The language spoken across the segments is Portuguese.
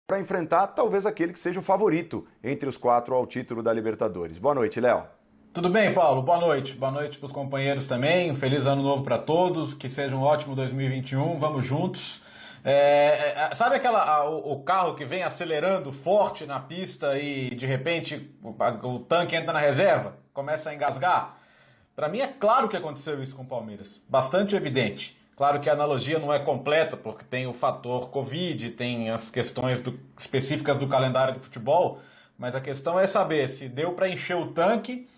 para enfrentar talvez aquele que seja o favorito entre os quatro ao título da Libertadores. Boa noite, Léo. Tudo bem, Paulo? Boa noite. Boa noite para os companheiros também. Um feliz ano novo para todos. Que seja um ótimo 2021. Vamos juntos. Sabe o carro que vem acelerando forte na pista e de repente o tanque entra na reserva, começa a engasgar? Para mim é claro que aconteceu isso com o Palmeiras. Bastante evidente. Claro que a analogia não é completa, porque tem o fator Covid, tem as questões específicas do calendário do futebol, mas a questão é saber se deu para encher o tanque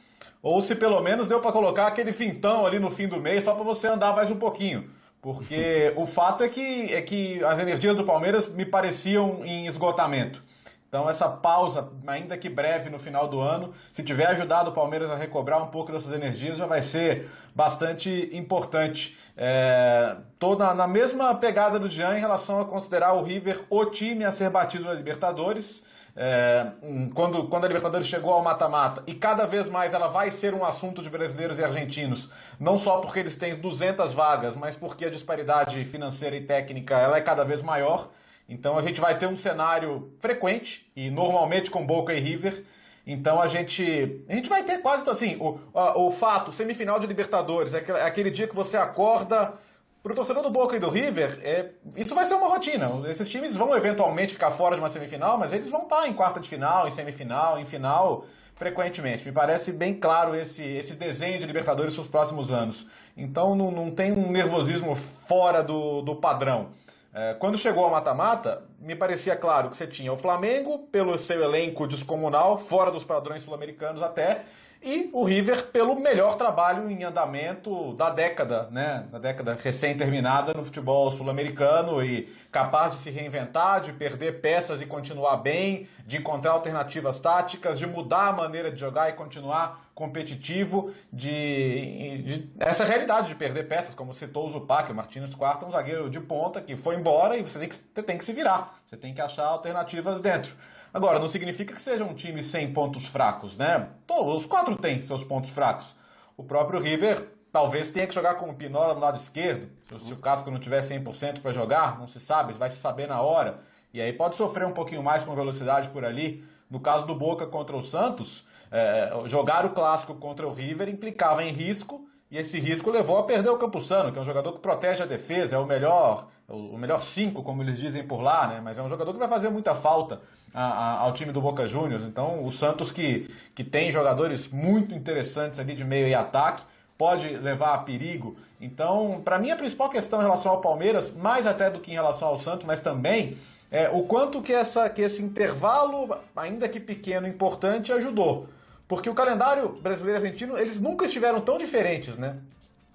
ou se pelo menos deu para colocar aquele vintão ali no fim do mês só para você andar mais um pouquinho. Porque o fato é que as energias do Palmeiras me pareciam em esgotamento. Então essa pausa, ainda que breve no final do ano, se tiver ajudado o Palmeiras a recobrar um pouco dessas energias, já vai ser bastante importante. Tô na mesma pegada do Jean em relação a considerar o River o time a ser batido na Libertadores. Quando a Libertadores chegou ao mata-mata, e cada vez mais ela vai ser um assunto de brasileiros e argentinos, não só porque eles têm 200 vagas, mas porque a disparidade financeira e técnica ela é cada vez maior. Então a gente vai ter um cenário frequente, e normalmente com Boca e River. Então a gente vai ter quase assim, o fato, semifinal de Libertadores, é aquele dia que você acorda. Para o torcedor do Boca e do River, isso vai ser uma rotina. Esses times vão eventualmente ficar fora de uma semifinal, mas eles vão estar em quarta de final, em semifinal, em final, frequentemente. Me parece bem claro esse desenho de Libertadores para os próximos anos. Então não tem um nervosismo fora do padrão. Quando chegou ao mata-mata, me parecia claro que você tinha o Flamengo, pelo seu elenco descomunal, fora dos padrões sul-americanos até, e o River pelo melhor trabalho em andamento da década, né? Da década recém-terminada no futebol sul-americano e capaz de se reinventar, de perder peças e continuar bem, de encontrar alternativas táticas, de mudar a maneira de jogar e continuar competitivo, essa realidade de perder peças, como citou o Zupac, o Martínez Quarta, um zagueiro de ponta que foi embora e você tem que se virar, você tem que achar alternativas dentro. Agora, não significa que seja um time sem pontos fracos, né? Todos, os quatro têm seus pontos fracos. O próprio River talvez tenha que jogar com o Pinola no lado esquerdo. Se o Casco não tiver 100% para jogar, não se sabe, vai se saber na hora. E aí pode sofrer um pouquinho mais com velocidade por ali. No caso do Boca contra o Santos, jogar o clássico contra o River implicava em risco, e esse risco levou a perder o Campuzano, que é um jogador que protege a defesa, é o melhor 5, como eles dizem por lá, né? Mas é um jogador que vai fazer muita falta ao time do Boca Juniors. Então o Santos, que tem jogadores muito interessantes ali de meio e ataque, pode levar a perigo. Então, para mim, a principal questão em relação ao Palmeiras, mais até do que em relação ao Santos, mas também o quanto que esse intervalo, ainda que pequeno, importante, ajudou. Porque o calendário brasileiro e argentino, eles nunca estiveram tão diferentes, né?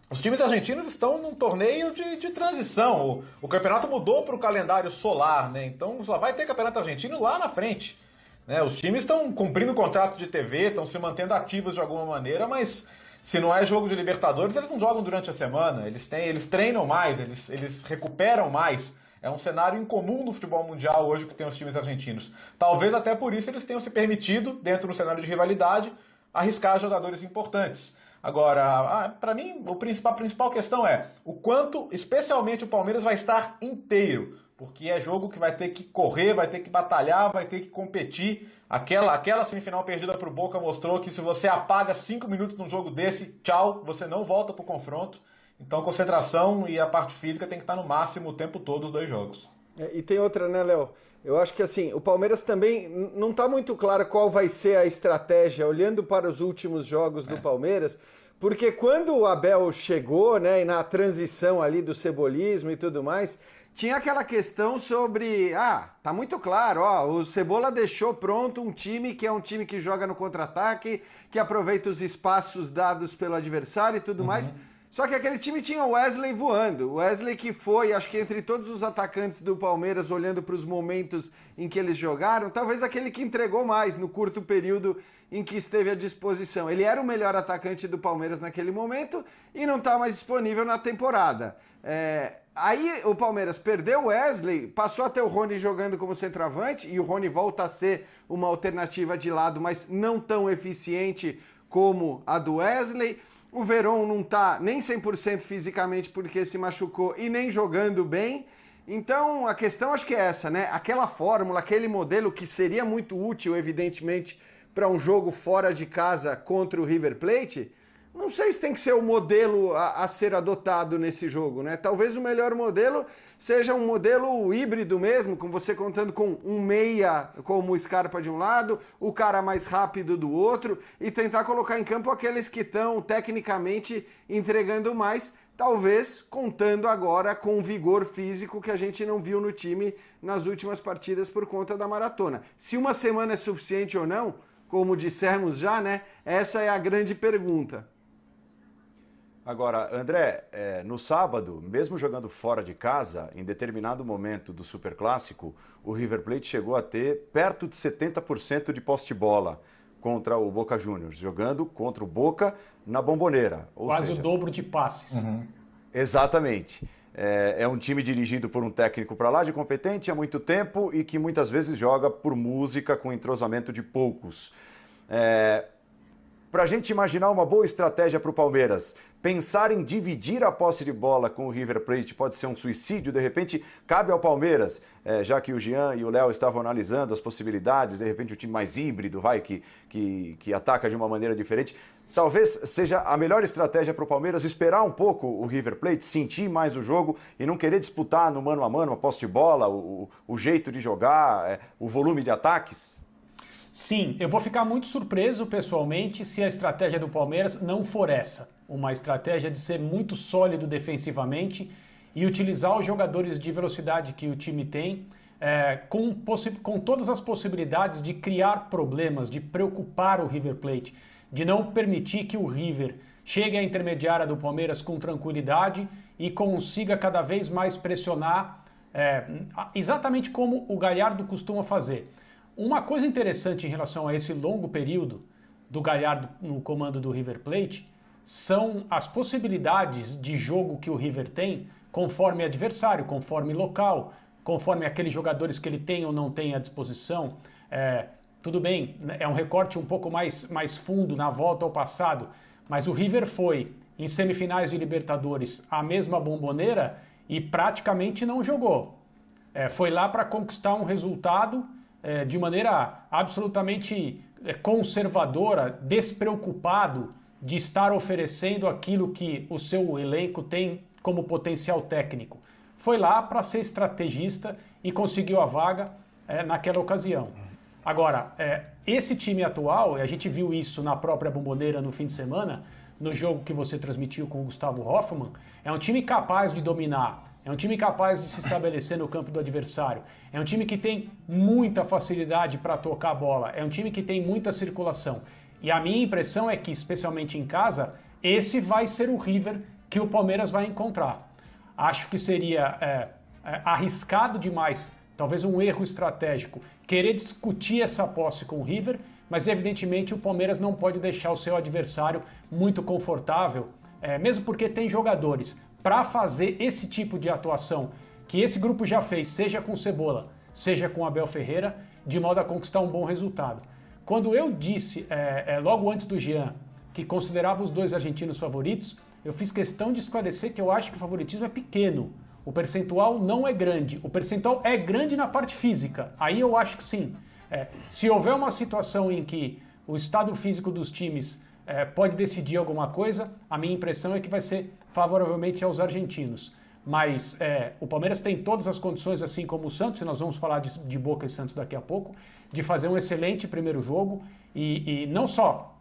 Os times argentinos estão num torneio de transição. O campeonato mudou para o calendário solar, né? Então só vai ter campeonato argentino lá na frente, né? Os times estão cumprindo o contrato de TV, estão se mantendo ativos de alguma maneira, mas se não é jogo de Libertadores, eles não jogam durante a semana. Eles treinam mais, eles recuperam mais. É um cenário incomum no futebol mundial hoje que tem os times argentinos. Talvez até por isso eles tenham se permitido, dentro do cenário de rivalidade, arriscar jogadores importantes. Agora, para mim, a principal questão é o quanto, especialmente o Palmeiras, vai estar inteiro. Porque é jogo que vai ter que correr, vai ter que batalhar, vai ter que competir. Aquela semifinal perdida para o Boca mostrou que se você apaga 5 minutos num jogo desse, tchau, você não volta para o confronto. Então, concentração e a parte física tem que estar no máximo o tempo todo os dois jogos. E tem outra, né, Léo? Eu acho que assim, o Palmeiras também não está muito claro qual vai ser a estratégia, olhando para os últimos jogos do Palmeiras, porque quando o Abel chegou, né, e na transição ali do cebolismo e tudo mais, tinha aquela questão sobre, tá muito claro, o Cebola deixou pronto um time que é um time que joga no contra-ataque, que aproveita os espaços dados pelo adversário e tudo mais. Só que aquele time tinha o Wesley voando. O Wesley que foi, acho que entre todos os atacantes do Palmeiras, olhando para os momentos em que eles jogaram, talvez aquele que entregou mais no curto período em que esteve à disposição. Ele era o melhor atacante do Palmeiras naquele momento e não está mais disponível na temporada. Aí o Palmeiras perdeu o Wesley, passou a ter o Rony jogando como centroavante, e o Rony volta a ser uma alternativa de lado, mas não tão eficiente como a do Wesley. O Veron não está nem 100% fisicamente porque se machucou e nem jogando bem. Então, a questão acho que é essa, né? Aquela fórmula, aquele modelo que seria muito útil, evidentemente, para um jogo fora de casa contra o River Plate, não sei se tem que ser o modelo a ser adotado nesse jogo, né? Talvez o melhor modelo seja um modelo híbrido mesmo, com você contando com um meia como o Scarpa de um lado, o cara mais rápido do outro, e tentar colocar em campo aqueles que estão tecnicamente entregando mais, talvez contando agora com o vigor físico que a gente não viu no time nas últimas partidas por conta da maratona. Se uma semana é suficiente ou não, como dissemos já, né? Essa é a grande pergunta. Agora, André, no sábado, mesmo jogando fora de casa, em determinado momento do Superclássico, o River Plate chegou a ter perto de 70% de posse de bola contra o Boca Juniors, jogando contra o Boca na Bombonera. Quase o dobro de passes. Uhum. Exatamente. É um time dirigido por um técnico para lá de competente há muito tempo e que muitas vezes joga por música com entrosamento de poucos. Para a gente imaginar uma boa estratégia para o Palmeiras, pensar em dividir a posse de bola com o River Plate pode ser um suicídio, de repente cabe ao Palmeiras, já que o Jean e o Léo estavam analisando as possibilidades, de repente o time mais híbrido, que ataca de uma maneira diferente. Talvez seja a melhor estratégia para o Palmeiras esperar um pouco o River Plate, sentir mais o jogo e não querer disputar no mano a mano a posse de bola, o jeito de jogar, o volume de ataques. Sim, eu vou ficar muito surpreso pessoalmente se a estratégia do Palmeiras não for essa. Uma estratégia de ser muito sólido defensivamente e utilizar os jogadores de velocidade que o time tem com todas as possibilidades de criar problemas, de preocupar o River Plate, de não permitir que o River chegue à intermediária do Palmeiras com tranquilidade e consiga cada vez mais pressionar, exatamente como o Galhardo costuma fazer. Uma coisa interessante em relação a esse longo período do Galhardo no comando do River Plate são as possibilidades de jogo que o River tem conforme adversário, conforme local, conforme aqueles jogadores que ele tem ou não tem à disposição. Tudo bem, é um recorte um pouco mais fundo na volta ao passado, mas o River foi em semifinais de Libertadores a mesma Bombonera e praticamente não jogou. Foi lá para conquistar um resultado de maneira absolutamente conservadora, despreocupado de estar oferecendo aquilo que o seu elenco tem como potencial técnico. Foi lá para ser estrategista e conseguiu a vaga naquela ocasião. Agora, esse time atual, e a gente viu isso na própria Bombonera no fim de semana, no jogo que você transmitiu com o Gustavo Hoffmann, é um time capaz de dominar, é um time capaz de se estabelecer no campo do adversário, é um time que tem muita facilidade para tocar a bola, é um time que tem muita circulação. E a minha impressão é que, especialmente em casa, esse vai ser o River que o Palmeiras vai encontrar. Acho que seria arriscado demais, talvez um erro estratégico, querer discutir essa posse com o River, mas evidentemente o Palmeiras não pode deixar o seu adversário muito confortável, mesmo porque tem jogadores para fazer esse tipo de atuação que esse grupo já fez, seja com Cebola, seja com Abel Ferreira, de modo a conquistar um bom resultado. Quando eu disse, logo antes do Jean, que considerava os dois argentinos favoritos, eu fiz questão de esclarecer que eu acho que o favoritismo é pequeno. O percentual não é grande. O percentual é grande na parte física. Aí eu acho que sim. Se houver uma situação em que o estado físico dos times pode decidir alguma coisa, a minha impressão é que vai ser favoravelmente aos argentinos. Mas o Palmeiras tem todas as condições, assim como o Santos, e nós vamos falar de Boca e Santos daqui a pouco, de fazer um excelente primeiro jogo e não só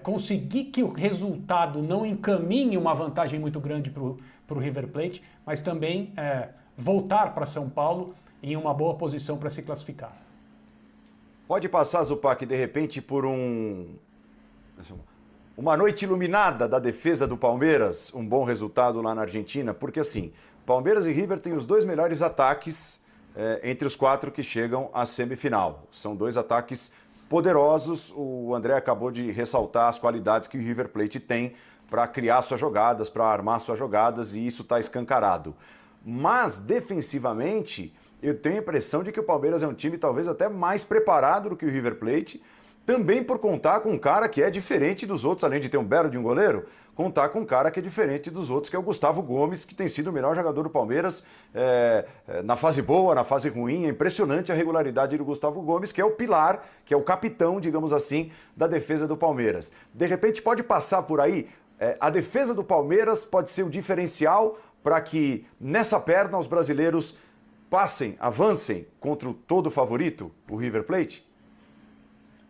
conseguir que o resultado não encaminhe uma vantagem muito grande para o River Plate, mas também voltar para São Paulo em uma boa posição para se classificar. Pode passar, Zupac, de repente, por uma noite iluminada da defesa do Palmeiras, um bom resultado lá na Argentina, porque assim, Palmeiras e River têm os dois melhores ataques entre os quatro que chegam à semifinal. São dois ataques poderosos. O André acabou de ressaltar as qualidades que o River Plate tem para criar suas jogadas, para armar suas jogadas, e isso está escancarado. Mas, defensivamente, eu tenho a impressão de que o Palmeiras é um time talvez até mais preparado do que o River Plate também por contar com um cara que é diferente dos outros, além de ter um belo de um goleiro, contar com um cara que é diferente dos outros, que é o Gustavo Gomes, que tem sido o melhor jogador do Palmeiras na fase boa, na fase ruim. É impressionante a regularidade do Gustavo Gomes, que é o pilar, que é o capitão, digamos assim, da defesa do Palmeiras. De repente pode passar por aí, a defesa do Palmeiras pode ser um diferencial para que nessa perna os brasileiros passem, avancem contra o todo favorito, o River Plate?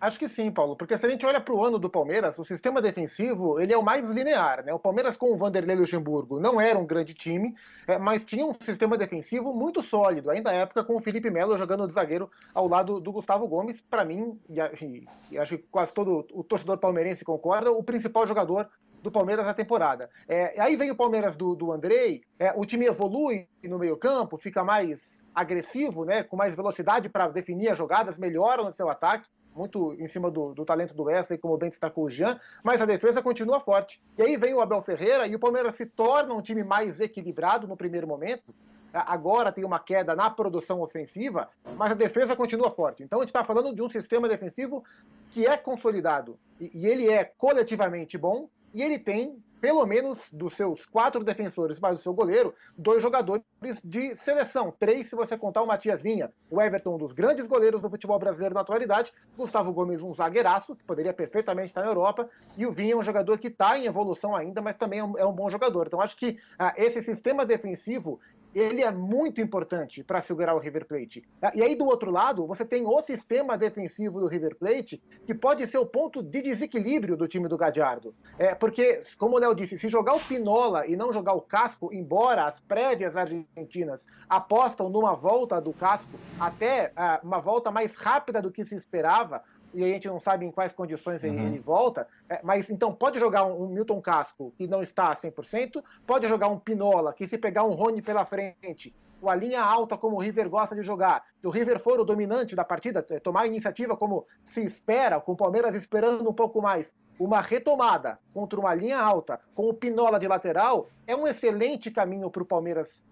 Acho que sim, Paulo, porque se a gente olha para o ano do Palmeiras, o sistema defensivo ele é o mais linear, né? O Palmeiras com o Vanderlei Luxemburgo não era um grande time, mas tinha um sistema defensivo muito sólido, ainda na época com o Felipe Melo jogando de zagueiro ao lado do Gustavo Gomes, para mim, e acho que quase todo o torcedor palmeirense concorda, o principal jogador do Palmeiras na temporada. Aí vem o Palmeiras do Andrei, o time evolui no meio-campo, fica mais agressivo, né? Com mais velocidade para definir as jogadas, melhora no seu ataque, muito em cima do talento do Wesley, como bem destacou o Jean, mas a defesa continua forte. E aí vem o Abel Ferreira e o Palmeiras se torna um time mais equilibrado no primeiro momento. Agora tem uma queda na produção ofensiva, mas a defesa continua forte. Então a gente está falando de um sistema defensivo que é consolidado. E ele é coletivamente bom, e ele tem, pelo menos dos seus 4 defensores, mais o seu goleiro, 2 jogadores de seleção. 3, se você contar o Matias Vinha. O Everton, um dos grandes goleiros do futebol brasileiro na atualidade. Gustavo Gomes, um zagueiraço, que poderia perfeitamente estar na Europa. E o Vinha é um jogador que está em evolução ainda, mas também é um bom jogador. Então acho que esse sistema defensivo ele é muito importante para segurar o River Plate. E aí, do outro lado, você tem o sistema defensivo do River Plate, que pode ser o ponto de desequilíbrio do time do Gadiardo. Porque, como o Léo disse, se jogar o Pinola e não jogar o Casco, embora as prévias argentinas apostam numa volta do Casco, até uma volta mais rápida do que se esperava, e a gente não sabe em quais condições ele volta, mas então pode jogar um Milton Casco que não está a 100%, pode jogar um Pinola, que se pegar um Rony pela frente, com a linha alta como o River gosta de jogar, se o River for o dominante da partida, tomar a iniciativa como se espera, com o Palmeiras esperando um pouco mais, uma retomada contra uma linha alta, com o Pinola de lateral, é um excelente caminho para o Palmeiras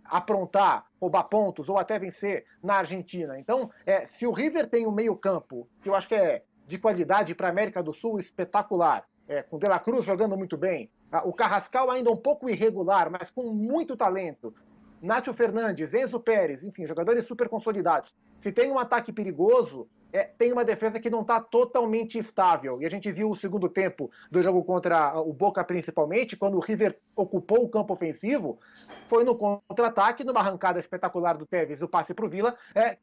aprontar, roubar pontos ou até vencer na Argentina. Então, se o River tem um meio-campo, que eu acho que é de qualidade para a América do Sul espetacular, com De La Cruz jogando muito bem, o Carrascal ainda um pouco irregular, mas com muito talento, Nacho Fernandes, Enzo Pérez, enfim, jogadores super consolidados. Se tem um ataque perigoso, tem uma defesa que não está totalmente estável. E a gente viu o segundo tempo do jogo contra o Boca, principalmente, quando o River ocupou o campo ofensivo, foi no contra-ataque, numa arrancada espetacular do Tevez, o passe para o Vila,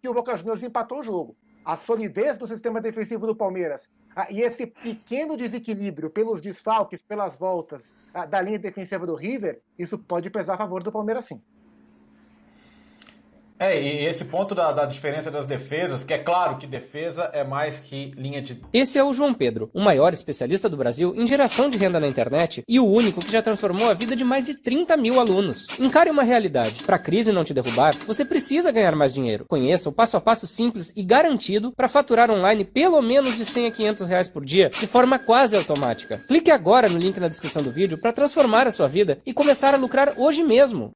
que o Boca Juniors empatou o jogo. A solidez do sistema defensivo do Palmeiras e esse pequeno desequilíbrio pelos desfalques, pelas voltas da linha defensiva do River, isso pode pesar a favor do Palmeiras, sim. E esse ponto da diferença das defesas, que é claro que defesa é mais que linha de... Esse é o João Pedro, o maior especialista do Brasil em geração de renda na internet e o único que já transformou a vida de mais de 30 mil alunos. Encare uma realidade. Para a crise não te derrubar, você precisa ganhar mais dinheiro. Conheça o passo a passo simples e garantido para faturar online pelo menos de 100 a 500 reais por dia de forma quase automática. Clique agora no link na descrição do vídeo para transformar a sua vida e começar a lucrar hoje mesmo.